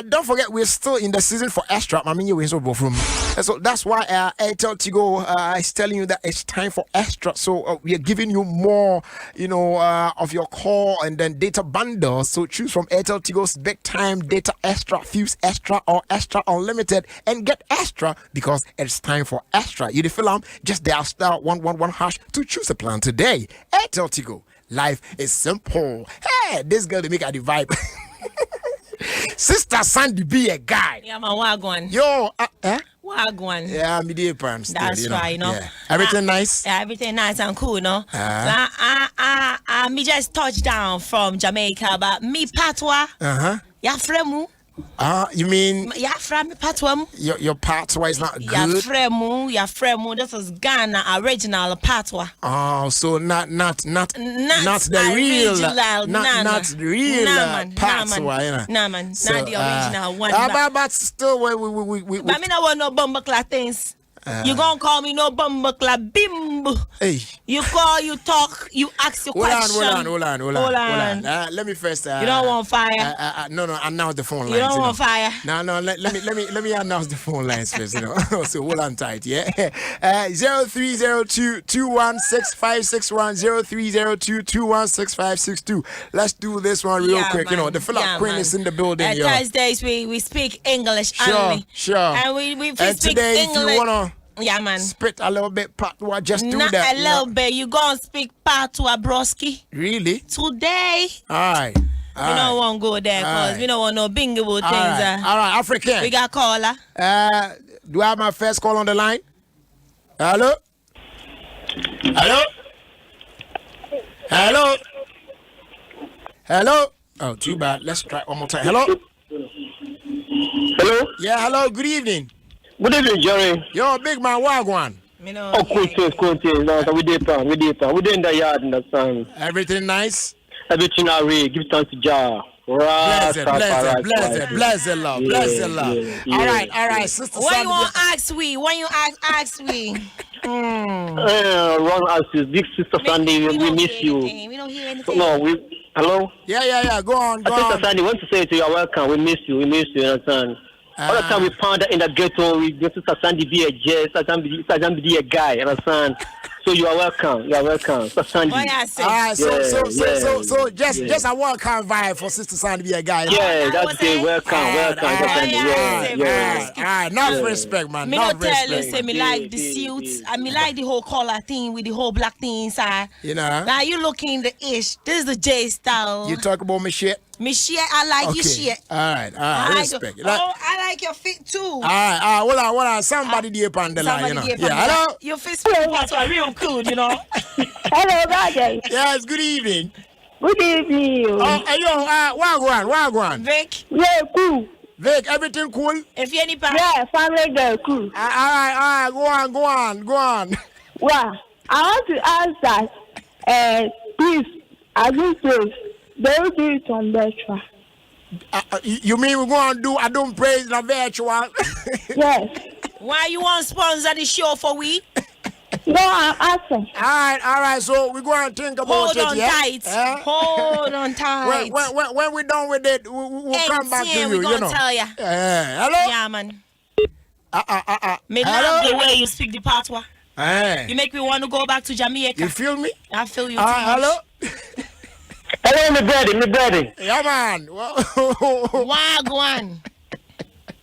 don't forget, we're still in the season for extra. I mean, you're so so that's why Airtel Tigo is telling you that it's time for extra. So we are giving you more, of your call and then data bundles. So choose from Airtel Tigo's big time data extra, fuse extra, or extra unlimited, and get extra because it's time for extra. You the film, just dial star 111 hash to choose a plan today. Airtel Tigo. Life is simple. Hey, this girl, they make a vibe. Sister Sandy be a guy. Yeah, man, wagwan. Yo, Wagwan. Yeah, me dear parents. That's right, Yeah. Everything nice? Yeah, everything nice and cool, no? Me just touched down from Jamaica, but me patwa. Ya fremu. You mean ya frame patwa? Your patwa is not good? Ya fremu. This is Ghana original patwa. Oh, so not the real, not the real patwa, Nah, man, not the original one. But still, we. But me no want no bumbleclad things. You gonna call me no bumbleclad bimbo? Hey. You talk, you ask your question. Hold on. Let me first. You don't want fire. No. Announce the phone lines. You don't want fire. No. Let me announce the phone lines first. So hold on tight. Yeah. 0302 216 0302 216 Let's do this one real quick. Man. The fella queen is in the building. Thursdays we speak English only. Sure. And we speak today, English. if you wanna. Yeah, man. Spit a little bit, Patwa, just do Not that. a little bit. You gonna speak Patwa, broski. Really? Today. All right. We don't want to go there because we don't want no bingo things. All right, African. We got caller. Do I have my first call on the line? Hello? Oh, too bad. Let's try one more time. Hello? Yeah, hello. Good evening. Good evening, Jerry. Yo, big man, wagwan. Cool things. No, we did pan. We in the yard in the sun. Everything nice? Everything are real. Give thanks to Jah. Bless it, love. All right, sister. When you want to ask we? Ron asks, big sister Sandy, we miss you. We don't hear anything. No, hello? Yeah. Go on. Sister Sandy, want to say to you, welcome. We miss you, you understand? All the time we found her in the ghetto, we go to Sister be a J, Sister be a guy, understand? So you are welcome. Sister Sandy. What I say? All right, so just a welcome vibe for Sister Sandy be a guy. Yeah, that's it. Welcome. All right, enough respect, man. Me not tell you, say me like the suits, and me like the whole collar thing with the whole black thing inside. Now you looking the ish. This is the J style. You talk about me shit. Me shit, I like your shit. All right, respect. I like your fit too. All right, hold on. Somebody there on the line, hello? Your face parts are real cool, Hello, guys. Yes, good evening. Good evening. Wagwan. Vic. Yeah, cool. Vic, everything cool? If you any part. Yeah, family girl, cool. All right, go on. Wow, I want to ask that, please, I just say, they will do it on virtual. You mean we're going to do Adom praise on virtual? Yes. Why you want to sponsor the show for we? No, I'm asking. All right, so we're going to think about Hold on tight. Hold on tight. When we're done with it, we'll come back to you, we're going to tell you. Hello? Yeah, man. Me love the way you speak the patois. You make me want to go back to Jamaica. You feel me? I feel you too hello? Hello, my brother. Yeah, man. Wagwan.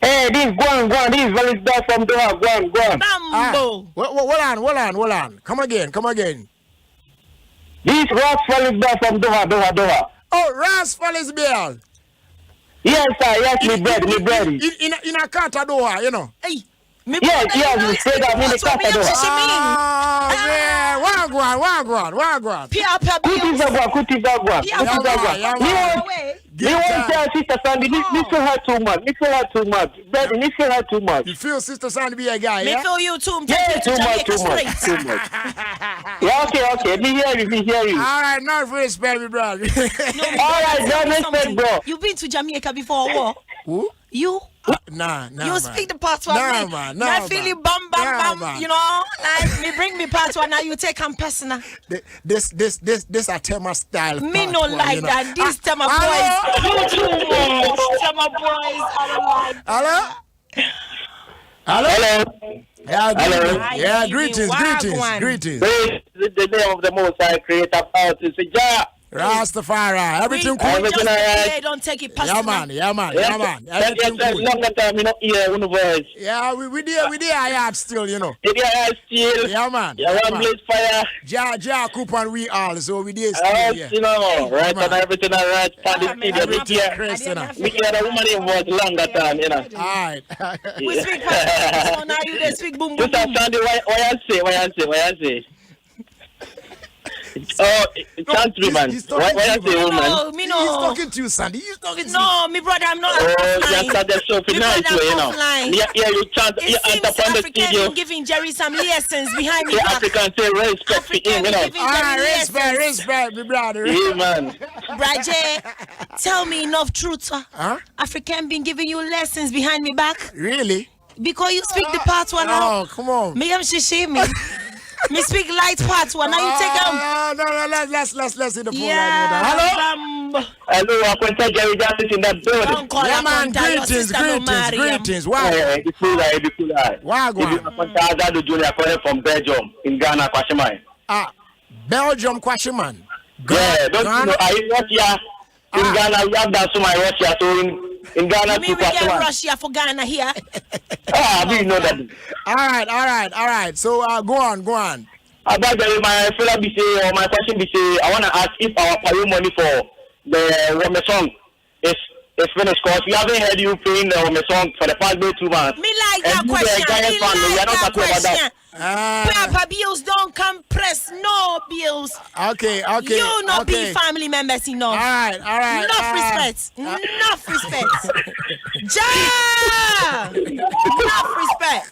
Hey, this Guan. This is very bad from Doha. Guan. Bambo. Hold on. Come again. This Ross very bad from Doha. Oh, Ross Falisbell. Yes, sir. Yes, my brother. In a car to Doha, Hey. Yes, we say that in the car to Doha. Yeah, wagwan. Kuti Zagwa. You want to tell Sister Sandy, this feel her too much. Brother, this feel her too much. You feel Sister Sandy be a guy, yeah? Me feel you too. Yeah, too much. Yeah, okay. Me hear you. All right, not for respect, me brother. All right, no respect, bro. You been to Jamaica before, what? Who? You? Nah, You speak the patois. Nah, man. I feel you bam, you know, like me bring me patois, now you take them personal. This a Tema style. Me no like that. This Tema boys. You too much. Tema boys, I don't like that. Hello? Yeah, Hello. Yeah, greetings. The name of the Most High Creator Power to say, Jah. Rastafari, everything cool. Everything alright. Don't take it personal. Yeah, man. Everything cool. Long time, you know, hear one voice. Yeah, we there I have still, you know. Did you still? Yeah, man. You want blaze fire? Ja, Coop and we all, so we there still, You know, right, and everything alright. Everything We hear the woman in voice longer time, you know. Alright. We speak personal, so now you they speak boom boom. Just understand why I say. Oh, it can't be, man. Why I say woman? No, me no. He's talking to you, Sandy. He's talking to you. No, me brother, I'm not. Oh, you start the show for nice way, you know. Yeah, you chant. You It enter on the seems studio. African giving Jerry some lessons behind me. The African say respect for him, you know. Respect, my brother. Yeah, man. Braje, tell me enough truth, sir. Huh? African been giving you lessons behind me back Really? because you speak the patois now. Oh, come on. Me am shame me. Me speak light patois. Now you take them. No, let's hit the phone. Yeah. Hello? Hello, I can tell Jerry Johnson in that building. Don't call Yeah, her man, contact your sister, no greetings. Yeah, it's cool. Why go If you contact Azado Junior calling from Belgium in Ghana, Kwashimai. Belgium, Kwashiman. Yeah, don't you know, I Russia. In Ghana, we have that so my Russia, so in Ghana, Me too, we get Kwashimai. Russia for Ghana here. We know that. All right. So go on. About my fellow be say, or my question be say, I want to ask if our payroll money for the Wome song is finished, because we haven't heard you playing the Wome song for the past 2 months. Me like that question. We are not talking about that. Papa bills don't come press, no bills. Okay. You not be family members enough. All right. Enough respect. Ja! Enough respect.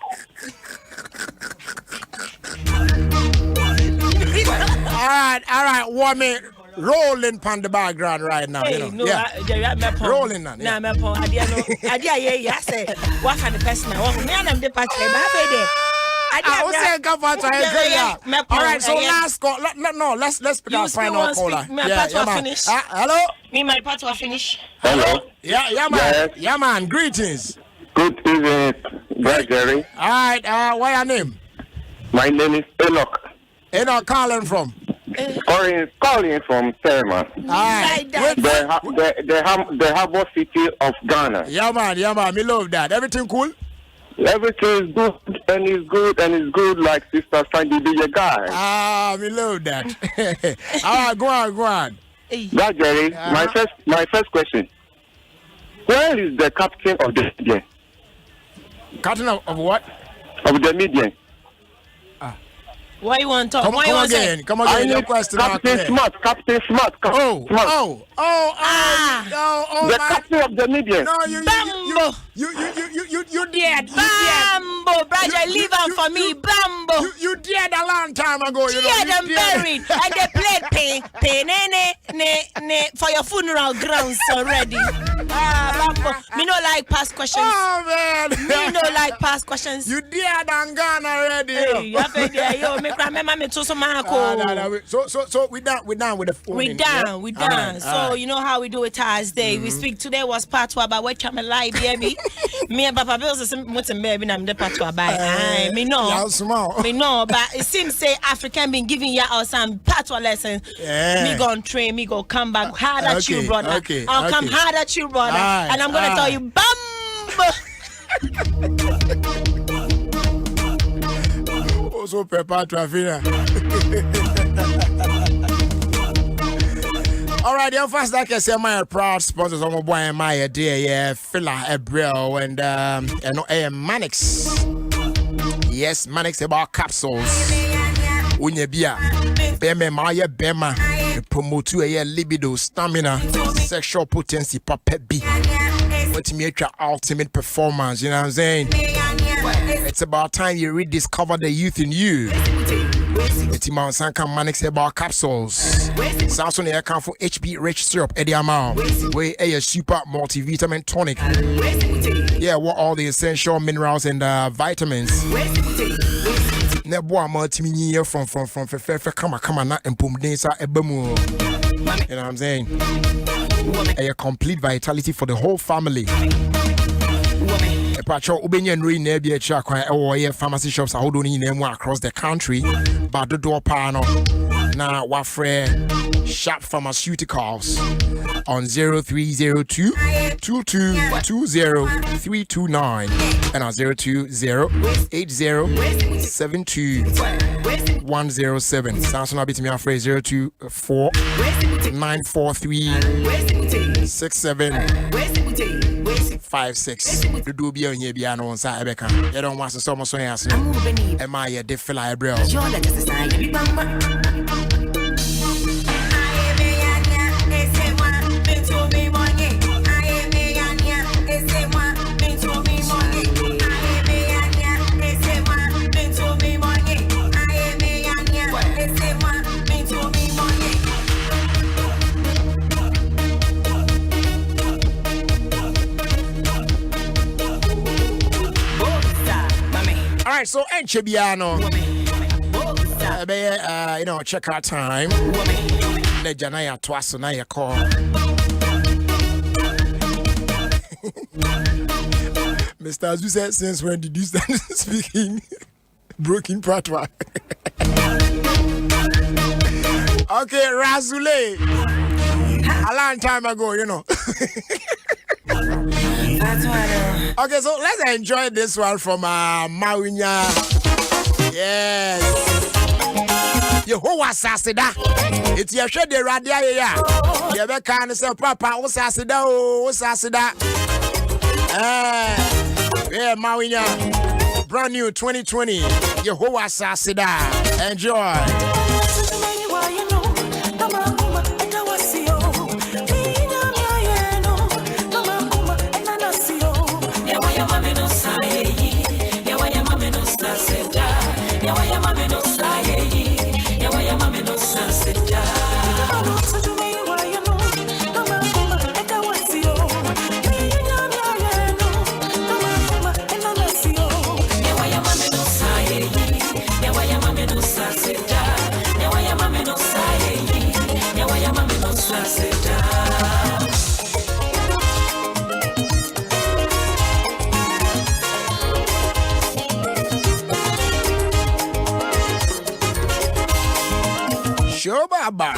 All right. Woman rolling on the background right now. Hey, you know. no, Yeah. Rolling on. Nah, me pon. I say, what kind of person I want? Me and them the party, but all right, so last call. Let's pick our final caller. Finish. Hello? Me, my part will finish. Hello? Yeah, man. Yes. Yeah, man. Greetings. Good evening, Brother Jerry. All right, what's your name? My name is Enoch. Enoch calling from? Calling from Selma. Like that. The harbor city of Ghana. Yeah, man. Me love that. Everything cool? Everything is good and it's good like Sister Sandy be your guy. Me love that. All right, go on. Brother Jerry, my first question. Where is the captain of the media? Captain of what? Of the media. Why you want to talk? Come again. Your question. Captain Smart. Oh, the captain of the media. No, Bambo. You dead. Bambo, brother, leave him for me. Bambo. You dead a long time ago. Dead and buried. And they played pay, for your funeral grounds already. Bambo. Me no like past questions. Oh, man. Me no like past questions. You dead and gone already. So we done with the phone. We done. So you know how we do it Thursday. We speak today was patois, but what can I lie, baby? Me and Papa Bill says what's a baby I'm the patois by. Me know, but it seems say African been giving you all some patois lessons. Yeah. Me gon' train, me go come back hard at you, brother. I'll come hard at you, brother. And I'm gonna tell you, Also prepare traffic. All right, your first like I say, my proud sponsors on my boy and my dear, Fila Ebrel and Manix. Yes, Manix about capsules. Unyebia, Bema Maya Bema, promote your libido, stamina, sexual potency, papa B. What make your ultimate performance, you know what I'm saying? It's about time you rediscover the youth in you. Etiman Sanka Manix Herbal Capsules. Samson Air Camp for HB Rich Syrup, Eddie Amount. We a super multivitamin tonic. Yeah, what all the essential minerals and vitamins. Neboa multimini from kama na empumdensa ebemu. You know what I'm saying? A complete vitality for the whole family. A patch of Ubinian Ring Nebia Chakra or pharmacy shops are holding in across the country. But the door panel now Wafre Sharp Pharmaceuticals on 0302 2220329 and on 0208072 Sounds not bit me afraid 024 943 6756. The do be on here be on side Rebecca. You don't want to so much as am I a defila bro? Alright, so Enchebiano, you know, check our time. The Janaya twice and I call. Mr. As you said, since when did you start speaking broken patois? Okay, Razule. A long time ago, you know. Okay, so let's enjoy this one from Mawinya. Yes. Yehovah Sasida. It's your shed the radia. You be kind of say, Papa, what's Sasida? What's Sasida? Yeah, Mawinya. Brand new 2020. Yehovah Sasida. Enjoy. Show Baba.